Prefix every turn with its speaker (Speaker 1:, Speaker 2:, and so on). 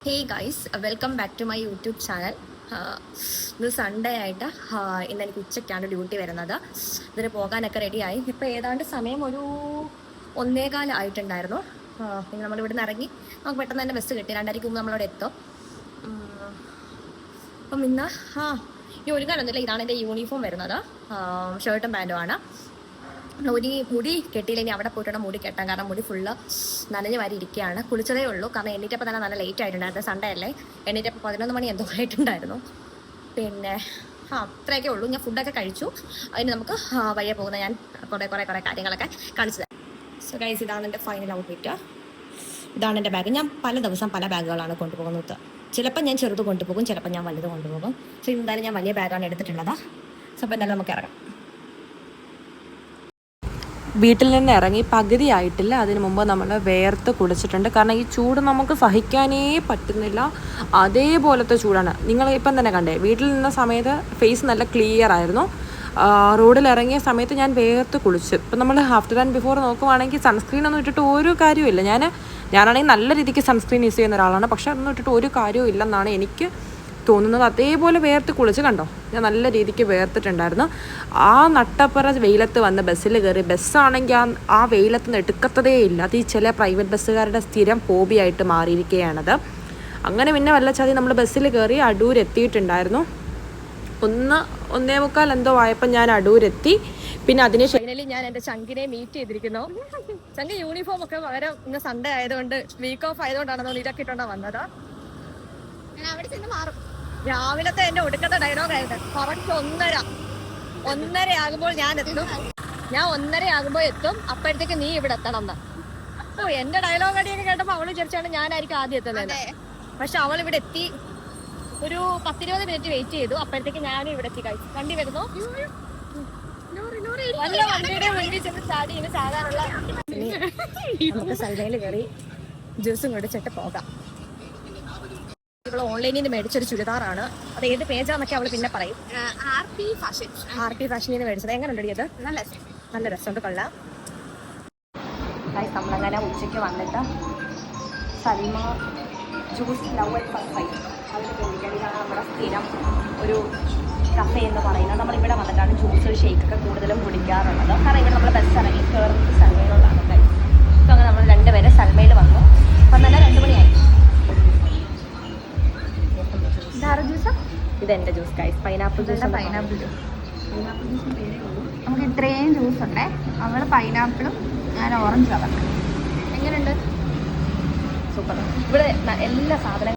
Speaker 1: Hey guys, welcome back to my YouTube channel. ഇത് Sunday ആയിട്ട് ഇന്ന് എനിക്ക് ഉച്ചയ്ക്കാണ് ഡ്യൂട്ടി വരുന്നത്. ഇതിന് പോകാനൊക്കെ റെഡിയായി. ഇപ്പോൾ ഏതാണ്ട് സമയം ഒരു 1:15 ആയിട്ടുണ്ടായിരുന്നു. പിന്നെ നമ്മളിവിടെ നിന്ന് ഇറങ്ങി നമുക്ക് പെട്ടെന്ന് തന്നെ ബസ് കിട്ടി. 2:30 മുമ്പ് നമ്മളവിടെ എത്തും. അപ്പം ഇന്ന് ഈ ഒരുങ്ങാനൊന്നുമില്ല. ഇതാണ് എൻ്റെ യൂണിഫോം വരുന്നത്. ഷർട്ടും പാൻറ്റും ആണ്. മുടി കെട്ടിയില്ല, ഇനി അവിടെ പോയിട്ടാണ് മുടി കെട്ടാൻ. കാരണം മുടി ഫുള്ള് നനഞ്ഞ് വാരി ഇരിക്കുകയാണ്. കുളിച്ചതേ ഉള്ളൂ, കാരണം എണ്ണീറ്റപ്പോൾ തന്നെ നല്ല ലേറ്റ് ആയിട്ടുണ്ടായിരുന്നു. സൺഡേ അല്ലേ, എണ്ണീറ്റപ്പോൾ 11 മണി എന്തോ ആയിട്ടുണ്ടായിരുന്നു. പിന്നെ അത്രയൊക്കെ ഉള്ളൂ. ഞാൻ ഫുഡൊക്കെ കഴിച്ചു. അതിന് നമുക്ക് വഴിയെ പോകുന്ന ഞാൻ കുറേ കാര്യങ്ങളൊക്കെ കാണിച്ചു തരാം. സോ ഗൈസ്, ഇതാണ് എൻ്റെ ഫൈനൽ ഔട്ട്ഫിറ്റ്. ഇതാണ് എൻ്റെ ബാഗ്. ഞാൻ പല ദിവസം പല ബാഗുകളാണ് കൊണ്ടുപോകുന്നത്. ചിലപ്പോൾ ഞാൻ ചെറുത് കൊണ്ടുപോകും, ചിലപ്പോൾ ഞാൻ വലുത് കൊണ്ടുപോകും. സോ എന്തായാലും ഞാൻ വലിയ ബാഗാണ് എടുത്തിട്ടുള്ളത്. സോ അപ്പോൾ എന്തായാലും നമുക്ക് ഇറങ്ങാം.
Speaker 2: വീട്ടിൽ നിന്ന് ഇറങ്ങി പകുതി ആയിട്ടില്ല, അതിന് മുമ്പ് നമ്മൾ വേർത്ത് കുളിച്ചിട്ടുണ്ട്. കാരണം ഈ ചൂട് നമുക്ക് സഹിക്കാനേ പറ്റുന്നില്ല. അതേപോലത്തെ ചൂടാണ്. നിങ്ങൾ ഇപ്പം തന്നെ കണ്ടേ, വീട്ടിൽ നിന്ന സമയത്ത് ഫേസ് നല്ല ക്ലിയർ ആയിരുന്നു. റോഡിൽ ഇറങ്ങിയ സമയത്ത് ഞാൻ വേർത്ത് കുളിച്ചു. ഇപ്പം നമ്മൾ ആഫ്റ്റർ ആൻഡ് ബിഫോർ നോക്കുവാണെങ്കിൽ സൺസ്ക്രീൻ ഒന്നും ഇട്ടിട്ട് ഒരു കാര്യമില്ല. ഞാനാണെങ്കിൽ നല്ല രീതിക്ക് സൺസ്ക്രീൻ യൂസ് ചെയ്യുന്ന ഒരാളാണ്. പക്ഷെ അതൊന്നും ഇട്ടിട്ട് ഒരു കാര്യവും ഇല്ലെന്നാണ് എനിക്ക് തോന്നുന്നത്. അതേപോലെ വേർത്ത് കുളിച്ച് കണ്ടോ, ഞാൻ നല്ല രീതിക്ക് വേർത്തിട്ടുണ്ടായിരുന്നു. ആ നട്ടപ്പുറ വെയിലത്ത് വന്ന് ബസ്സിൽ കയറി. ബസ്സാണെങ്കിൽ ആ വെയിലത്ത് നിന്ന് എടുക്കത്തതേ ഇല്ല. അത് ഈ ചില പ്രൈവറ്റ് ബസ്സുകാരുടെ സ്ഥിരം ഹോബിയായിട്ട് മാറിയിരിക്കുകയാണത്. അങ്ങനെ പിന്നെ വല്ലച്ചാതി നമ്മൾ ബസ്സിൽ കയറി അടൂരെത്തിയിട്ടുണ്ടായിരുന്നു. 1:45 എന്തോ ആയപ്പോൾ ഞാൻ അടൂരെത്തി. പിന്നെ അതിന്
Speaker 1: ഫൈനലി ഞാൻ എൻ്റെ ചങ്കിനെ മീറ്റ് ചെയ്തിരിക്കുന്നു. ചങ്ക് യൂണിഫോം ഒക്കെ പകരം ഇന്ന് സൺഡേ ആയതുകൊണ്ട്, വീക്ക് ഓഫ് ആയതുകൊണ്ടാണെന്നോ ഇതൊക്കെ ഇട്ടുകൊണ്ടാണ് വന്നത്. ഞാൻ അവിടെ ചെന്ന് മാറും. രാവിലത്തെ എന്റെ ഒടുക്കത്തെ ഡയലോഗായിരുന്നു. കറക്റ്റ് 1:30 ആകുമ്പോൾ ഞാൻ എത്തും. ഞാൻ 1:30 ആകുമ്പോൾ എത്തും. അപ്പോഴത്തേക്ക് നീ ഇവിടെ എത്തണം എന്ന്. ഓ, എന്റെ ഡയലോഗ് അടിയൊക്കെ കേട്ടപ്പോൾ അവള് വിചാരിച്ചാണ് ഞാനായിരിക്കും ആദ്യം എത്തുന്നത്. പക്ഷെ അവൾ ഇവിടെ എത്തി. ഒരു 10-20 മിനിറ്റ് വെയിറ്റ് ചെയ്തു. അപ്പോഴത്തേക്ക് ഞാനും ഇവിടെ എത്തി. കഴിച്ചു വണ്ടി വരുന്നു. നല്ല വണ്ടിയുടെ മുന്നിൽ ചെന്ന് ചാടി ഇനി ചാടാനുള്ള നമുക്ക് സൈഡയിൽ കയറി ജ്യൂസും കുടിച്ചിട്ട് പോകാം. ഇവള് ഓൺലൈനിൽ നിന്ന് മേടിച്ചൊരു ചുരിദാറാണ്. അത് ഏത് പേജാന്നൊക്കെ അവള് പിന്നെ പറയും. RP ഫാഷനിൽ നിന്ന് മേടിച്ചത്. എങ്ങനെ ഉണ്ടടി അത്? നല്ല രസമുണ്ട്, കൊള്ളാം. നമ്മളങ്ങനെ ഉച്ചയ്ക്ക് വന്നിട്ട് Salma juice love and first fight അതിന് വേണ്ടിയിട്ടാണ്. ഇതാണ് നമ്മുടെ സ്ഥിരം ഒരു കഫേ എന്ന് പറയുന്നത്. നമ്മളിവിടെ വന്നിട്ടാണ് ജ്യൂസ് ഷേക്കൊക്കെ കൂടുതലും കുടിക്കാറുള്ളത്. കാരണം ഇവിടെ നമ്മൾ ബസ് ഇറങ്ങി കയറുന്നത് സൽമയിലുള്ളതാണ്. അപ്പോൾ അങ്ങനെ നമ്മൾ 2 പേര് സൽമയിൽ വന്നു. അപ്പം തന്നെ 2 മണിയായി. ഇത് എന്റെ ജ്യൂസ് ഗൈസ്, പൈനാപ്പിൾ ജ്യൂസ്.
Speaker 3: നമുക്ക് ഇത്രയും ജ്യൂസ് ഉണ്ട്. അവള് പൈനാപ്പിളും ഞാൻ ഓറഞ്ച് കളർ.
Speaker 1: എങ്ങനെയുണ്ട്? സൂപ്പർ. ഇവിടെ എല്ലാ സാധനങ്ങളും